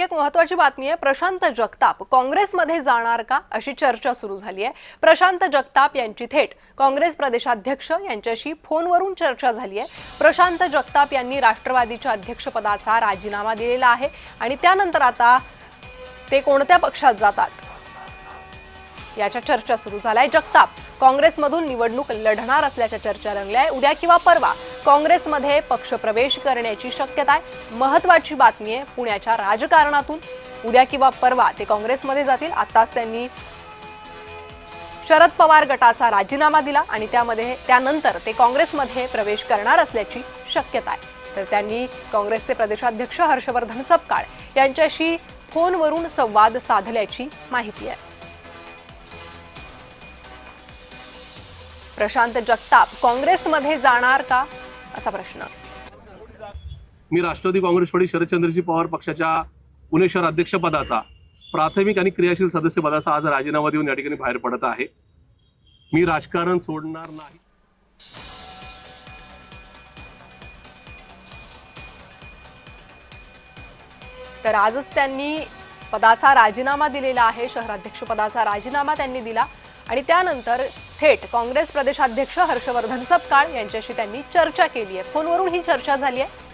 एक महत्त्वाची बातमी आहे। प्रशांत जगताप काँग्रेसमध्ये जाणार का अशी चर्चा सुरू झाली आहे। प्रशांत जगताप यांची थेट काँग्रेस प्रदेशाध्यक्ष यांच्याशी फोनवरून चर्चा झाली आहे। प्रशांत जगताप यांनी राष्ट्रवादीच्या अध्यक्षपदाचा राजीनामा दिलेला आहे आणि त्यानंतर आता ते कोणत्या पक्षात जातात याच्या चर्चा सुरू झाल्या आहेत। जगताप काँग्रेसमधून निवडणूक लढणार असल्याच्या चर्चा रंगल्या आहे। उद्या किंवा परवा काँग्रेसमध्ये पक्षप्रवेश करण्याची शक्यता आहे। महत्त्वाची बातमी आहे पुण्याच्या राजकारणातून। उद्या किंवा परवा ते काँग्रेसमध्ये जातील। आताच त्यांनी शरद पवार गटाचा राजीनामा दिला आणि त्यानंतर ते काँग्रेसमध्ये प्रवेश करणार असल्याची शक्यता आहे। तर त्यांनी काँग्रेसचे प्रदेशाध्यक्ष हर्षवर्धन सपकाळ यांच्याशी फोनवरून संवाद साधल्याची माहिती आहे। प्रशांत जगताप काँग्रेसमध्ये जाणार का असा प्रश्न। मी राष्ट्रवादी काँग्रेस पार्टी शरदचंद्रजी पवार पक्षाच्या पुणे शहर अध्यक्षपदाचा प्राथमिक आणि क्रियाशील सदस्यपदाचा आज राजीनामा देऊन या ठिकाणी बाहेर पडत आहे। मी राजकारण सोडणार नाही। तर आजच त्यांनी पदाचा राजीनामा दिलेला आहे। शहराध्यक्ष पदाचा राजीनामा त्यांनी दिला आणि त्यानंतर थेट काँग्रेस प्रदेशाध्यक्ष हर्षवर्धन सपकाळ यांच्याशी त्यांनी चर्चा केली आहे। फोनवरून ही चर्चा झाली आहे।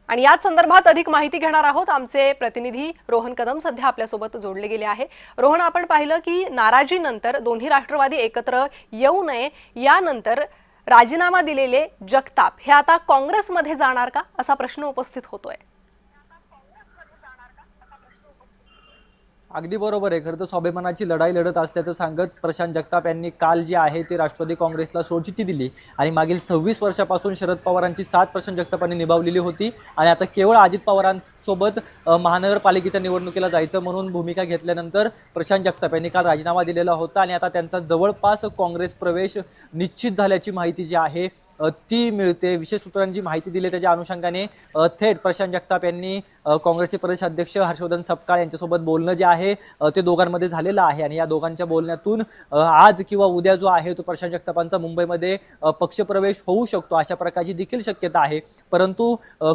आणि याच संदर्भात अधिक माहिती घेणार आहोत। आमचे प्रतिनिधी रोहन कदम सध्या आपल्यासोबत जोडले गेले आहे। रोहन, आपण पाहिलं की नाराजीनंतर दोन्ही राष्ट्रवादी एकत्र येऊ नये यानंतर राजीनामा दिलेले जगताप हे आता काँग्रेसमध्ये जाणार का असा प्रश्न उपस्थित होतोय। अगदी बरोबर आहे। खरं तर स्वाभिमानाची लढाई लढत असल्याचं सांगत प्रशांत जगताप यांनी काल जे आहे ते राष्ट्रवादी काँग्रेसला सोडचिठ्ठी दिली आणि मागील 26 वर्षापासून शरद पवारांची साथ प्रशांत जगतापांनी निभावलेली होती आणि आता केवळ अजित पवारांसोबत महानगरपालिकेच्या निवडणुकीला जायचं म्हणून भूमिका घेतल्यानंतर प्रशांत जगताप यांनी काल राजीनामा दिलेला होता आणि आता त्यांचा जवळपास काँग्रेस प्रवेश निश्चित झाल्याची माहिती जी आहे ती मिळते। विशेष सूत्रांची माहिती दिली त्याच्या अनुषंगाने थेट प्रशांत जगताप यांनी काँग्रेसचे प्रदेशाध्यक्ष हर्षवर्धन सपकाळ यांच्यासोबत बोलणं जे आहे ते दोघांमध्ये झालेलं आहे आणि या दोघांच्या बोलण्यातून आज किंवा उद्या जो आहे तो प्रशांत जगतापांचा मुंबईमध्ये पक्षप्रवेश होऊ शकतो अशा प्रकारची देखील शक्यता आहे। परंतु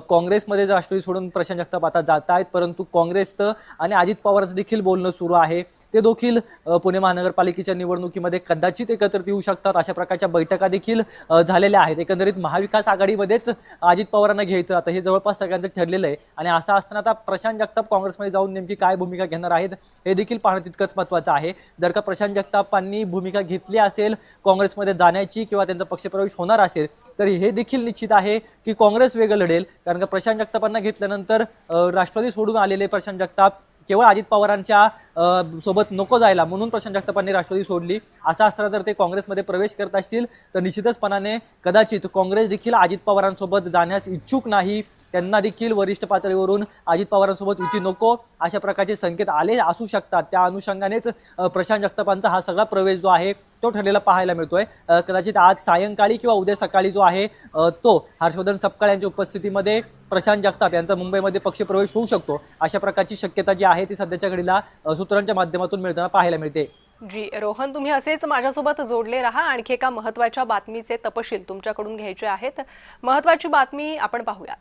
काँग्रेसमध्ये राष्ट्रवादी सोडून प्रशांत जगताप आता जात आहेत, परंतु काँग्रेसचं आणि अजित पवारांचं देखील बोलणं सुरू आहे। ते देखील पुणे महानगरपालिकेच्या निवडणुकीमध्ये कदाचित एकत्रित येऊ शकतात अशा प्रकारच्या बैठका देखील झालेल्या आहेत। एकंदरीत महाविकास आघाडीमध्येच अजित पवारांना घ्यायचं आता हे जवळपास सगळ्यांचं ठरलेलं आहे आणि असं असताना आता प्रशांत जगताप काँग्रेसमध्ये जाऊन नेमकी काय भूमिका घेणार आहेत हे देखील पाहणं तितकंच महत्त्वाचं आहे। जर का प्रशांत जगतापांनी भूमिका घेतली असेल काँग्रेसमध्ये जाण्याची किंवा त्यांचा पक्षप्रवेश होणार असेल तर हे देखील निश्चित आहे की काँग्रेस वेगळं लढेल, कारण का प्रशांत जगतापांना घेतल्यानंतर राष्ट्रवादी सोडून आलेले प्रशांत जगताप केवळ अजित पवारांच्या सोबत नको जायला म्हणून प्रशांत जगतापांनी राष्ट्रवादी सोडली। असं असताना जर ते काँग्रेसमध्ये प्रवेश करत असतील तर निश्चितचपणाने कदाचित काँग्रेस देखील अजित पवारांसोबत जाण्यास इच्छुक नाही। त्यांना देखील वरिष्ठ पातळीवरून अजित पवारांसोबत युती नको अशा प्रकारचे संकेत आले असू शकतात। त्या अनुषंगानेच प्रशांत जगतापांचा हा सगळा प्रवेश जो आहे तो ठरलेला पाहायला मिळतोय। कदाचित आज सायंकाळी किंवा उद्या सकाळी जो आहे तो हर्षवर्धन सपकाळ यांच्या उपस्थितीमध्ये प्रशांत जगताप यांचा मुंबईमध्ये पक्षप्रवेश होऊ शकतो अशा प्रकारची शक्यता जी आहे ती सध्याच्या घडीला सूत्रांच्या माध्यमातून मिळताना पाहायला मिळते। जी रोहन, तुम्ही असेच माझ्यासोबत जोडले रहा। आणखी एका महत्त्वाच्या बातमीचे तपशील तुमच्याकडून घ्यायचे आहेत। महत्त्वाची बातमी आपण पाहूया।